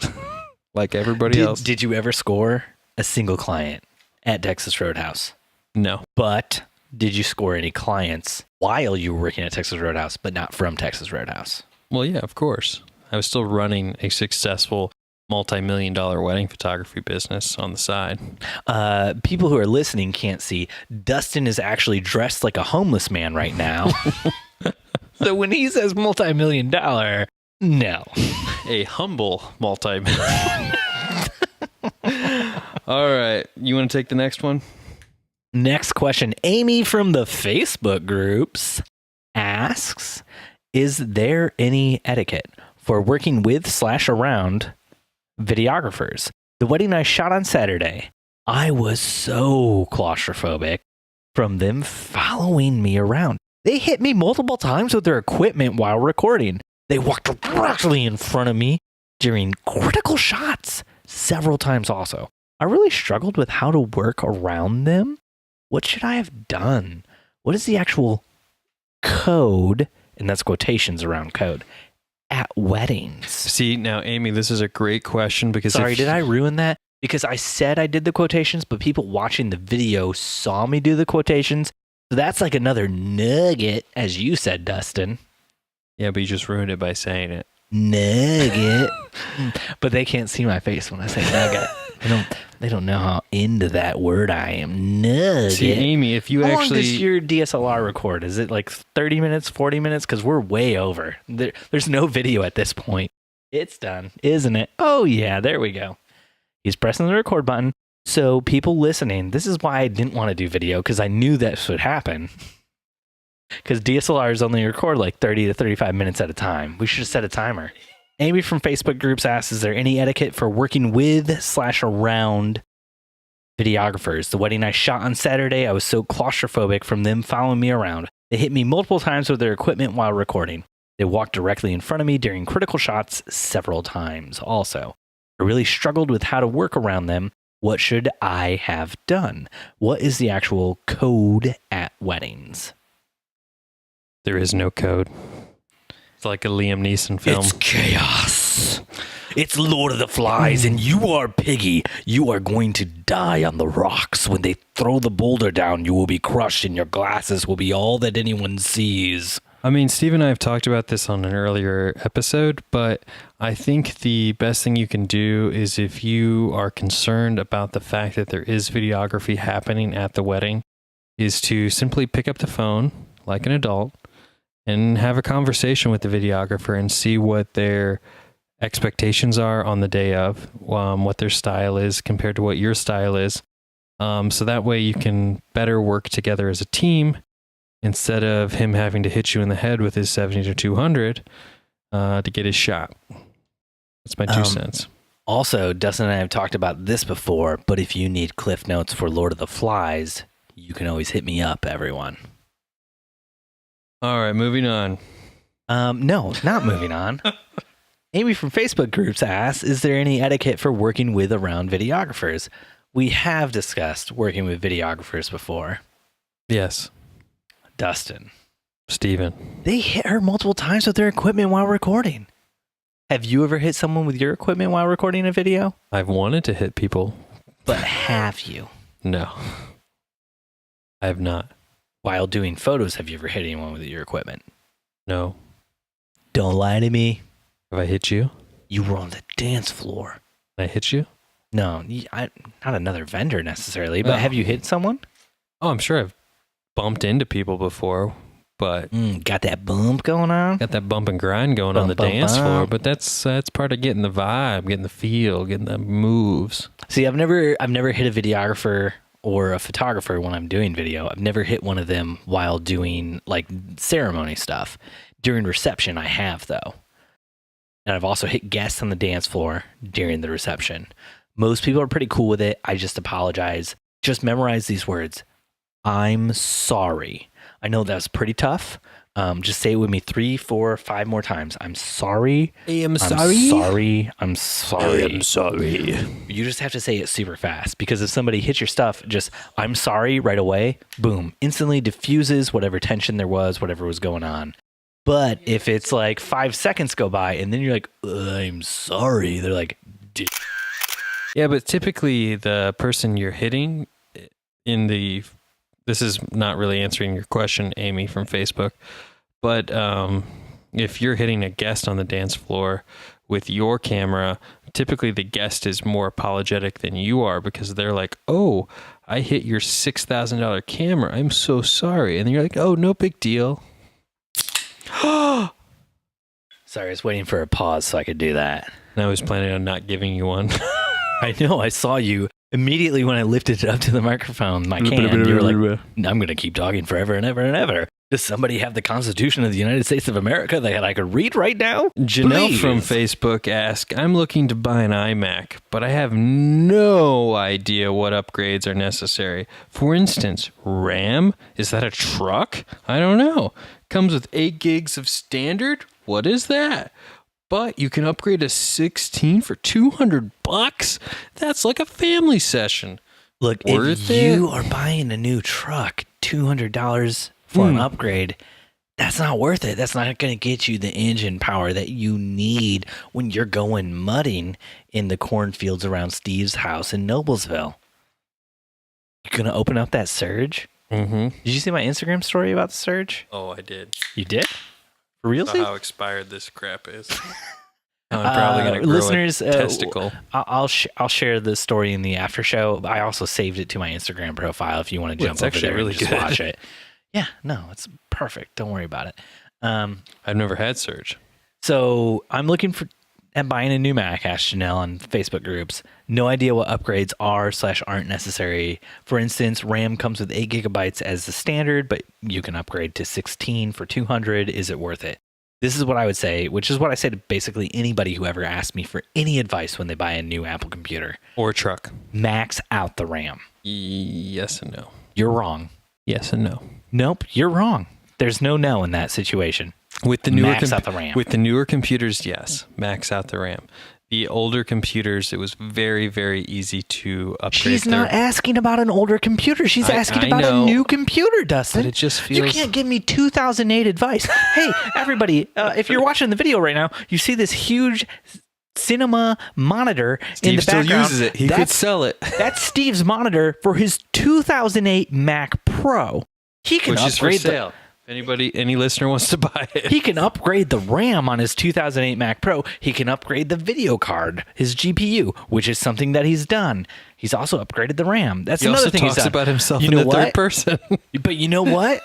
like everybody else. Did you ever score a single client at Texas Roadhouse? No. But did you score any clients while you were working at Texas Roadhouse, but not from Texas Roadhouse? Well, yeah, of course. I was still running a successful multi-million-dollar wedding photography business on the side. People who are listening can't see. Dustin is actually dressed like a homeless man right now. So when he says multi-million-dollar, no. A humble multi-million. All right. You want to take the next one? Next question. Amy from the Facebook groups asks, is there any etiquette for working with/around videographers? The wedding I shot on Saturday, I was so claustrophobic from them following me around. They hit me multiple times with their equipment while recording. They walked directly in front of me during critical shots several times also. I really struggled with how to work around them. What should I have done? What is the actual code, and that's quotations around code, at weddings? See, now, Amy, this is a great question because... Sorry, did I ruin that? Because I said I did the quotations, but people watching the video saw me do the quotations. So that's like another nugget, as you said, Dustin. Yeah, but you just ruined it by saying it. Nugget. But they can't see my face when I say nugget. They don't know how into that word I am. Nugget. See, Amy, if you how actually... long does your DSLR record? Is it like 30 minutes, 40 minutes? Because we're way over. There's no video at this point. It's done, isn't it? Oh, yeah, there we go. He's pressing the record button. So people listening, this is why I didn't want to do video, because I knew this would happen. Because DSLRs only record like 30 to 35 minutes at a time. We should have set a timer. Amy from Facebook groups asks, is there any etiquette for working with/around videographers? The wedding I shot on Saturday, I was so claustrophobic from them following me around. They hit me multiple times with their equipment while recording. They walked directly in front of me during critical shots several times also. I really struggled with how to work around them. What should I have done? What is the actual code at weddings? There is no code. It's like a Liam Neeson film. It's chaos. It's Lord of the Flies, and you are Piggy. You are going to die on the rocks. When they throw the boulder down, you will be crushed, and your glasses will be all that anyone sees. I mean, Steve and I have talked about this on an earlier episode, but I think the best thing you can do is, if you are concerned about the fact that there is videography happening at the wedding, is to simply pick up the phone like an adult and have a conversation with the videographer and see what their expectations are on the day of, what their style is compared to what your style is. So that way you can better work together as a team, instead of him having to hit you in the head with his 70 to 200 to get his shot. That's my 2 cents. Also, Dustin and I have talked about this before, but if you need cliff notes for Lord of the Flies, you can always hit me up, everyone. All right, moving on. No, not moving on. Amy from Facebook groups asks, is there any etiquette for working with around videographers? We have discussed working with videographers before. Yes. Dustin. Steven. They hit her multiple times with their equipment while recording. Have you ever hit someone with your equipment while recording a video? I've wanted to hit people. But have you? No. I have not. While doing photos, have you ever hit anyone with your equipment? No. Don't lie to me. Have I hit you? You were on the dance floor. Did I hit you? No, not another vendor necessarily, but have you hit someone? Oh, I'm sure I've bumped into people before, but got that bump going on? Got that bump and grind going on the dance floor, but that's part of getting the vibe, getting the feel, getting the moves. See, I've never hit a videographer or a photographer when I'm doing video. I've never hit one of them while doing like ceremony stuff. During reception, I have though. And I've also hit guests on the dance floor during the reception. Most people are pretty cool with it. I just apologize. Just memorize these words. I'm sorry. I know that's pretty tough. Just say it with me 3, 4, 5 more times. I'm sorry. I'm sorry. I'm sorry. I'm sorry. I'm sorry. You just have to say it super fast, because if somebody hits your stuff, just I'm sorry right away, boom, instantly diffuses whatever tension there was, whatever was going on. But if it's like 5 seconds go by and then you're like, I'm sorry, they're like, yeah, but typically the person you're hitting this is not really answering your question, Amy from Facebook, but if you're hitting a guest on the dance floor with your camera, typically the guest is more apologetic than you are, because they're like, oh, I hit your $6,000 camera. I'm so sorry. And you're like, oh, no big deal. Sorry, I was waiting for a pause so I could do that. And I was planning on not giving you one. I know, I saw you. Immediately when I lifted it up to the microphone, my can, you were like, I'm going to keep talking forever and ever and ever. Does somebody have the Constitution of the United States of America that I could read right now? Janelle from Facebook asked, I'm looking to buy an iMac, but I have no idea what upgrades are necessary. For instance, RAM? Is that a truck? I don't know. Comes with 8 gigs of standard? What is that? But you can upgrade a 16 for $200. That's like a family session. Look, if you are buying a new truck, $200 for an upgrade, that's not worth it. That's not going to get you the engine power that you need when you're going mudding in the cornfields around Steve's house in Noblesville. You're going to open up that Surge? Mm-hmm. Did you see my Instagram story about the Surge? Oh, I did. You did? Really? How expired this crap is. I'm probably going to grow listeners, a testicle. I'll share the story in the after show. I also saved it to my Instagram profile if you want to jump over there really and just good. watch it. Yeah, no, it's perfect. Don't worry about it. I've never had Surge. So I'm looking at buying a new Mac, asked Janelle on Facebook groups. No idea what upgrades are/aren't necessary. For instance, RAM comes with 8 gigabytes as the standard, but you can upgrade to 16 for 200. Is it worth it? This is what I would say, which is what I say to basically anybody who ever asks me for any advice when they buy a new Apple computer. Or truck. Max out the RAM. Yes and no. You're wrong. Yes and no. Nope, you're wrong. There's no no in that situation. With the newer max out the RAM. With the newer computers, yes, max out the RAM. The older computers, it was very, very easy to upgrade. She's not asking about an older computer. She's asking about a new computer, Dustin. But it just feels... You can't give me 2008 advice. Hey, everybody, if you're watching the video right now, you see this huge cinema monitor in the background. Steve still uses it. He could sell it. That's Steve's monitor for his 2008 Mac Pro. He can Which upgrade is for sale. Any listener wants to buy it. He can upgrade the RAM on his 2008 Mac Pro. He can upgrade the video card, his GPU, which is something that he's done. He's also upgraded the RAM. That's another thing he's done. He also talks about himself in the third person. But you know what?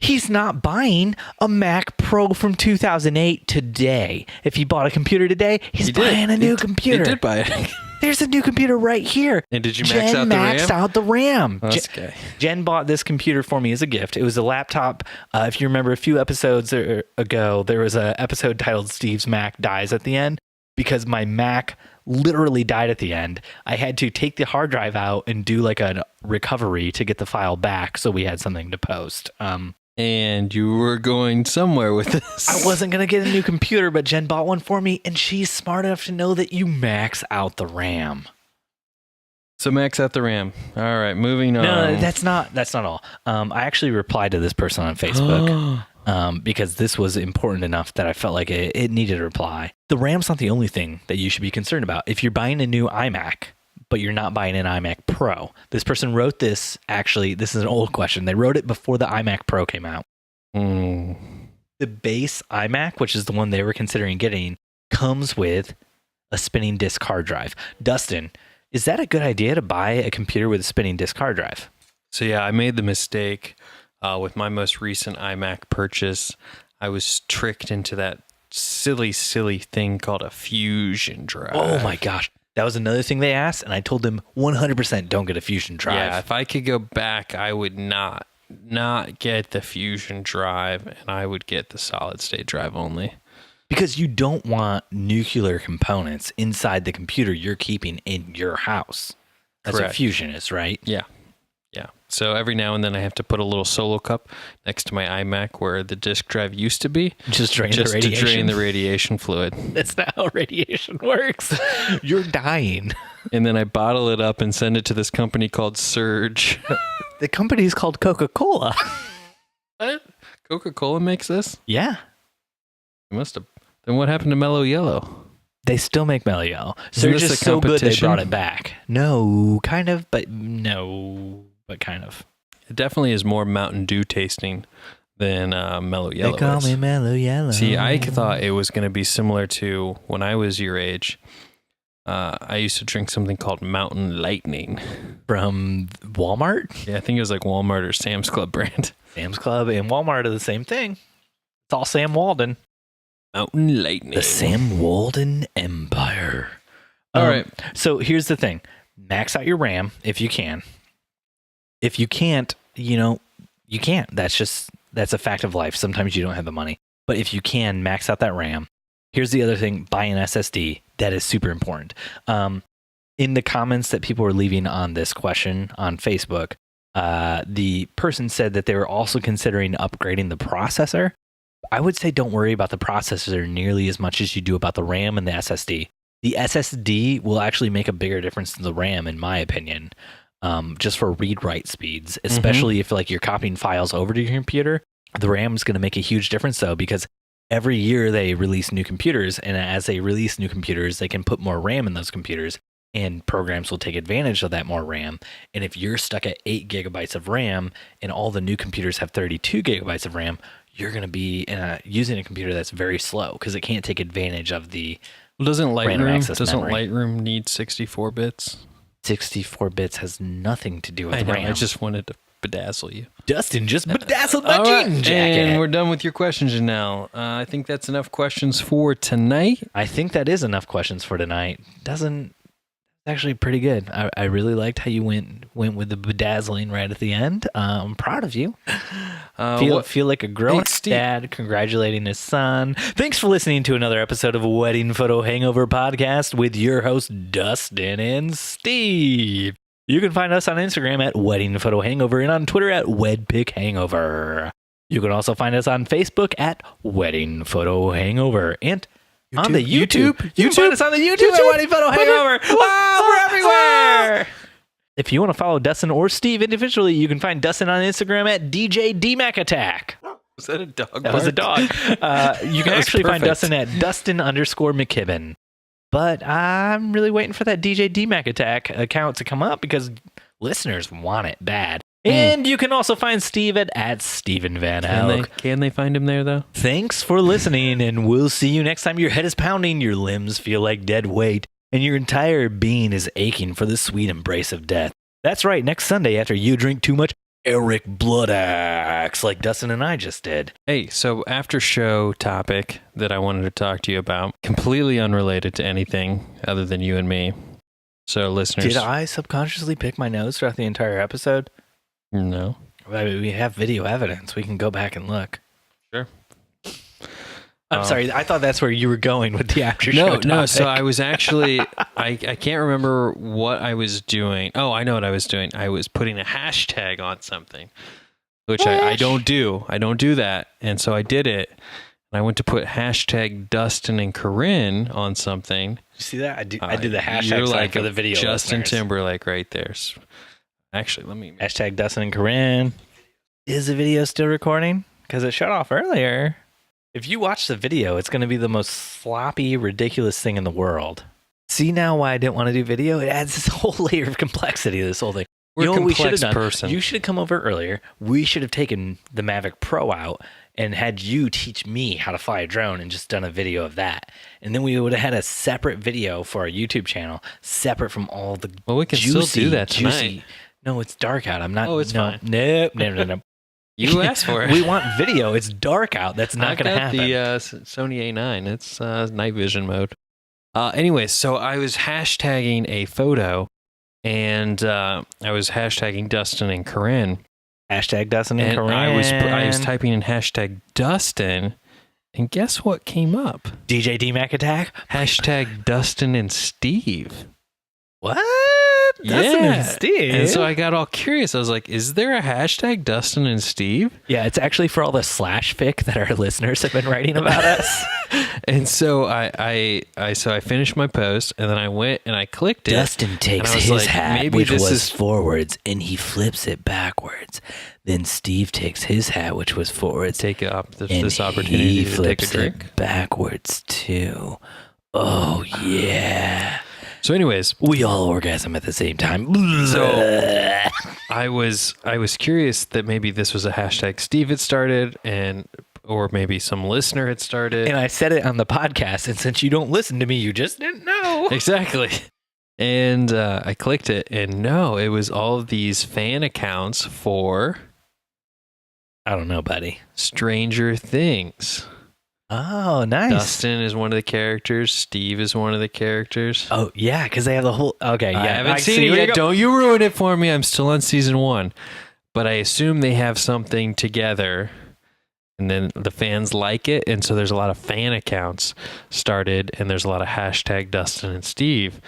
He's not buying a Mac Pro from 2008 today. If he bought a computer today, he's buying a new computer. He did buy it. There's a new computer right here. And did you max out the RAM? Maxed out the RAM. Okay. Jen bought this computer for me as a gift. It was a laptop. If you remember a few episodes ago, there was an episode titled Steve's Mac Dies at the End because my Mac literally died at the end. I had to take the hard drive out and do like a recovery to get the file back so we had something to post. And you were going somewhere with this. I wasn't going to get a new computer, but Jen bought one for me, and she's smart enough to know that you max out the RAM. So max out the RAM. All right, moving on. No, that's not all. I actually replied to this person on Facebook because this was important enough that I felt like it needed a reply. The RAM's not the only thing that you should be concerned about. If you're buying a new iMac, but you're not buying an iMac Pro. This person wrote this, actually, this is an old question. They wrote it before the iMac Pro came out. The base iMac, which is the one they were considering getting, comes with a spinning disk hard drive. Dustin, is that a good idea to buy a computer with a spinning disk hard drive? So yeah, I made the mistake with my most recent iMac purchase. I was tricked into that silly thing called a Fusion drive. Oh my gosh. That was another thing they asked, and I told them 100% don't get a Fusion drive. Yeah, if I could go back, I would not get the Fusion drive, and I would get the solid state drive only. Because you don't want nuclear components inside the computer you're keeping in your house. That's Correct. what Fusion is, right? Yeah. So every now and then I have to put a little solo cup next to my iMac where the disk drive used to be. Just to drain the radiation fluid. That's not how radiation works. You're dying. And then I bottle it up and send it to this company called Surge. The company's called Coca-Cola. What? Coca-Cola makes this? Yeah. It must have. Then what happened to Mellow Yellow? They still make Mellow Yellow. Surge is so good they brought it back. No, kind of, but no, but kind of. It definitely is more Mountain Dew tasting than Mellow Yellow. They call me Mellow Yellow. See, I thought it was going to be similar to when I was your age. I used to drink something called Mountain Lightning. From Walmart? Yeah, I think it was like Walmart or Sam's Club brand. Sam's Club and Walmart are the same thing. It's all Sam Walden. Mountain Lightning. The Sam Walden Empire. All right. So here's the thing. Max out your RAM if you can. If you can't, you can't. That's a fact of life. Sometimes you don't have the money. But if you can, max out that RAM. Here's the other thing. Buy an SSD. That is super important. In the comments that people were leaving on this question on Facebook, the person said that they were also considering upgrading the processor. I would say don't worry about the processor nearly as much as you do about the RAM and the SSD. The SSD will actually make a bigger difference than the RAM, in my opinion, just for read-write speeds, especially if like you're copying files over to your computer. The RAM is going to make a huge difference, though, because every year they release new computers, and as they release new computers, they can put more RAM in those computers, and programs will take advantage of that more RAM. And if you're stuck at 8 gigabytes of RAM and all the new computers have 32 gigabytes of RAM, you're going to be using a computer that's very slow because it can't take advantage of the Doesn't Lightroom Lightroom need 64 bits? 64 bits has nothing to do with RAM. I just wanted to bedazzle you. Dustin just bedazzled my All right, jean jacket. and we're done with your questions, Janelle. I think that's enough questions for tonight. I think that is enough questions for tonight. Actually pretty good. I really liked how you went with the bedazzling right at the end. I'm proud of you. Feel like a grown dad congratulating his son. Thanks for listening to another episode of Wedding Photo Hangover Podcast with your hosts Dustin and Steve. You can find us on Instagram at Wedding Photo Hangover and on Twitter at WedPic Hangover. You can also find us on Facebook at Wedding Photo Hangover and on the YouTube. You can find us on the YouTube at Wedding Photo Hangover. We're everywhere. If you want to follow Dustin or Steve individually, you can find Dustin on Instagram at DJ DMAC Attack. Was that a dog? That was a dog. You can actually find Dustin at Dustin_McKibben. But I'm really waiting for that DJ DMAC Attack account to come up because listeners want it bad. And you can also find Steve at Steven Van Elk. Can they find him there, though? Thanks for listening, and we'll see you next time your head is pounding, your limbs feel like dead weight, and your entire being is aching for the sweet embrace of death. That's right, next Sunday after you drink too much Eric Blood Axe, like Dustin and I just did. Hey, so after show topic that I wanted to talk to you about, completely unrelated to anything other than you and me. So listeners... Did I subconsciously pick my nose throughout the entire episode? No. I mean, we have video evidence. We can go back and look. Sure. I'm sorry. I thought that's where you were going with the after show topic. No. So I was actually, I can't remember what I was doing. Oh, I know what I was doing. I was putting a hashtag on something, which I don't do. I don't do that. And so I did it. And I went to put hashtag Dustin and Corinne on something. You see that? I did the hashtag like for the video. Justin listeners. Timberlake right there. Actually, let me... Hashtag Dustin and Corinne. Is the video still recording? Because it shut off earlier. If you watch the video, it's going to be the most sloppy, ridiculous thing in the world. See now why I didn't want to do video? It adds this whole layer of complexity to this whole thing. We're a complex done? person. You should have come over earlier. We should have taken the Mavic Pro out and had you teach me how to fly a drone and just done a video of that. And then we would have had a separate video for our YouTube channel, separate from all the we can juicy, still do that tonight. No, it's dark out. I'm not. Oh, it's fine. Nope. You asked for it. We want video. It's dark out. That's not going to happen. The Sony A9. It's night vision mode. Anyway, so I was hashtagging a photo, and I was hashtagging Dustin and Corinne. Hashtag Dustin and Corinne. I was typing in hashtag Dustin, and guess what came up? DJ DMAC Attack. Hashtag Dustin and Steve. What? Dustin and Steve. And so I got all curious. I was like, is there a hashtag Dustin and Steve? Yeah, it's actually for all the slash fic that our listeners have been writing about us. And so I finished my post, and then I went and I clicked it. Dustin takes his hat, which was forwards, and he flips it backwards. Then Steve takes his hat, which was forwards. Take this opportunity to take a drink. It backwards too. Oh yeah. So anyways, we all orgasm at the same time. So I was curious that maybe this was a hashtag Steve had started, or maybe some listener had started. And I said it on the podcast, and since you don't listen to me, you just didn't know. Exactly. And I clicked it, and no, it was all of these fan accounts for... I don't know, buddy. Stranger Things. Oh, nice. Dustin is one of the characters. Steve is one of the characters. Oh, yeah, because they have the whole... Okay, yeah. I haven't seen it yet. Don't you ruin it for me. I'm still on season 1. But I assume they have something together, and then the fans like it, and so there's a lot of fan accounts started, and there's a lot of hashtag Dustin and Steve.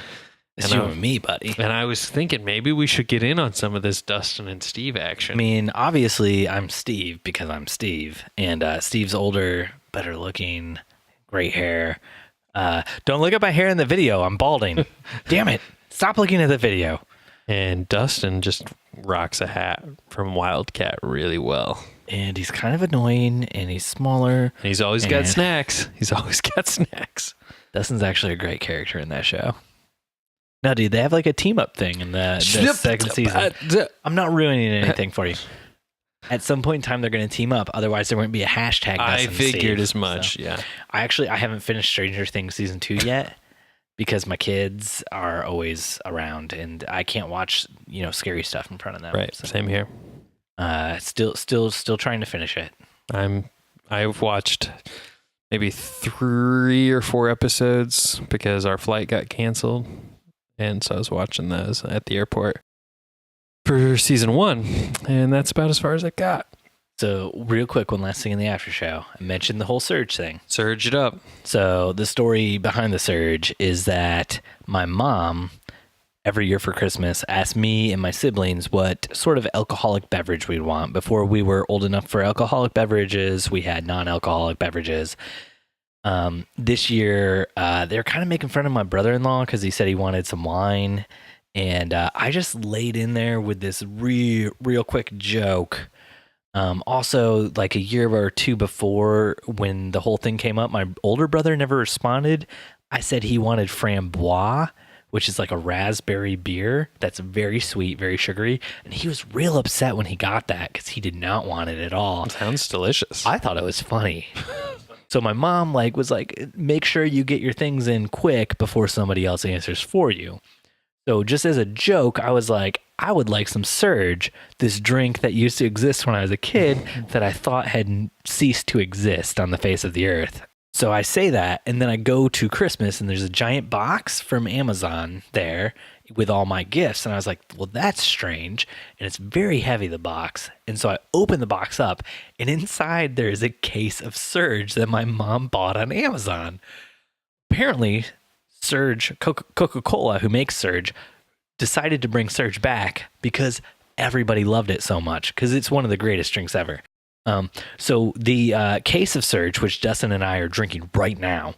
It's you and me, buddy. And I was thinking maybe we should get in on some of this Dustin and Steve action. I mean, obviously, I'm Steve because I'm Steve, and Steve's older, better looking, great hair. Don't look at my hair in the video. I'm balding. Damn it. Stop looking at the video. And Dustin just rocks a hat from Wildcat really well. And he's kind of annoying, and he's smaller. And he's always got snacks. He's always got snacks. Dustin's actually a great character in that show. No, dude, they have like a team-up thing in the second season. I'm not ruining anything for you. At some point in time, they're going to team up. Otherwise, there wouldn't be a hashtag. I figured as much, so, yeah. I haven't finished Stranger Things Season 2 yet because my kids are always around, and I can't watch, scary stuff in front of them. Right, so. Same here. Still trying to finish it. I've watched maybe 3 or 4 episodes because our flight got canceled, and so I was watching those at the airport for season 1, and that's about as far as I got. So real quick, one last thing in the after show. I mentioned the whole Surge thing. Surge it up. So the story behind the Surge is that my mom, every year for Christmas, asked me and my siblings what sort of alcoholic beverage we'd want. Before we were old enough for alcoholic beverages, we had non-alcoholic beverages. This year, they're kind of making fun of my brother-in-law because he said he wanted some wine. And I just laid in there with this real quick joke. Also, like a year or 2 before, when the whole thing came up, my older brother never responded. I said he wanted framboise, which is like a raspberry beer that's very sweet, very sugary. And he was real upset when he got that because he did not want it at all. Sounds delicious. I thought it was funny. So my mom was like, make sure you get your things in quick before somebody else answers for you. So just as a joke, I was like, I would like some Surge, this drink that used to exist when I was a kid that I thought had ceased to exist on the face of the earth. So I say that, and then I go to Christmas, and there's a giant box from Amazon there with all my gifts. And I was like, well, that's strange. And it's very heavy, the box. And so I open the box up, and inside there is a case of Surge that my mom bought on Amazon. Apparently, Surge, Coca-Cola, who makes Surge, decided to bring Surge back because everybody loved it so much, because it's one of the greatest drinks ever. So the case of Surge, which Dustin and I are drinking right now,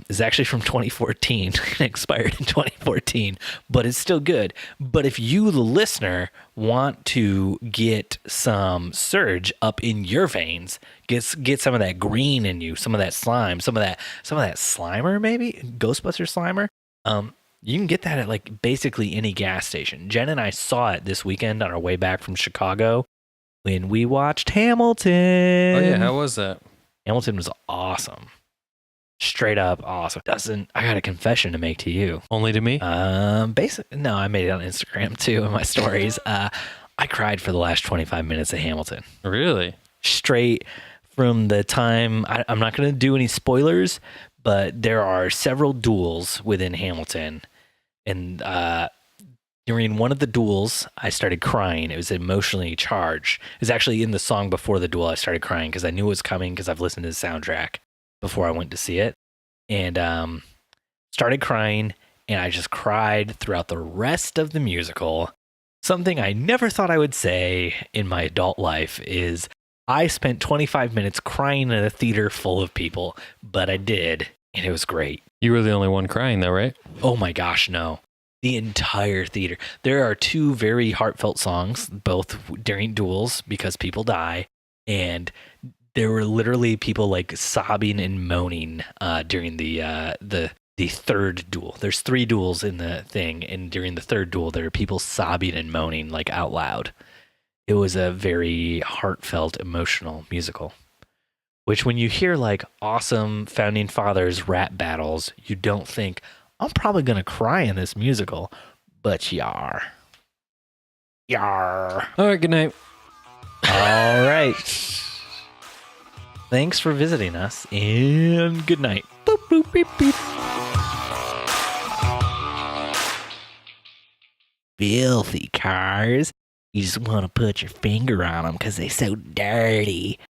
is actually from 2014. It expired in 2014, but it's still good. But if you, the listener, want to get some Surge up in your veins, get some of that green in you, some of that slime, some of that Slimer, maybe Ghostbuster Slimer. You can get that at like basically any gas station. Jen and I saw it this weekend on our way back from Chicago when we watched Hamilton. Oh yeah, how was that? Hamilton was awesome. Straight up awesome. Dustin, I got a confession to make to you. Only to me? No, I made it on Instagram too in my stories. I cried for the last 25 minutes of Hamilton. Really? Straight from the time, I'm not going to do any spoilers, but there are several duels within Hamilton. And during one of the duels, I started crying. It was emotionally charged. It was actually in the song before the duel I started crying because I knew it was coming because I've listened to the soundtrack before I went to see it. And started crying, and I just cried throughout the rest of the musical. Something I never thought I would say in my adult life is I spent 25 minutes crying in a theater full of people, but I did, and it was great. You were the only one crying though, right? Oh my gosh, no. The entire theater. There are 2 very heartfelt songs, both during duels because people die, and there were literally people like sobbing and moaning during the third duel. There's 3 duels in the thing, and during the third duel, there are people sobbing and moaning like out loud. It was a very heartfelt, emotional musical. Which when you hear like awesome Founding Fathers rap battles, you don't think, I'm probably going to cry in this musical, but you are. Yar. All right, good night. All right. Thanks for visiting us, and good night. Boop, boop, beep, beep. Filthy cars. You just want to put your finger on them because they're so dirty.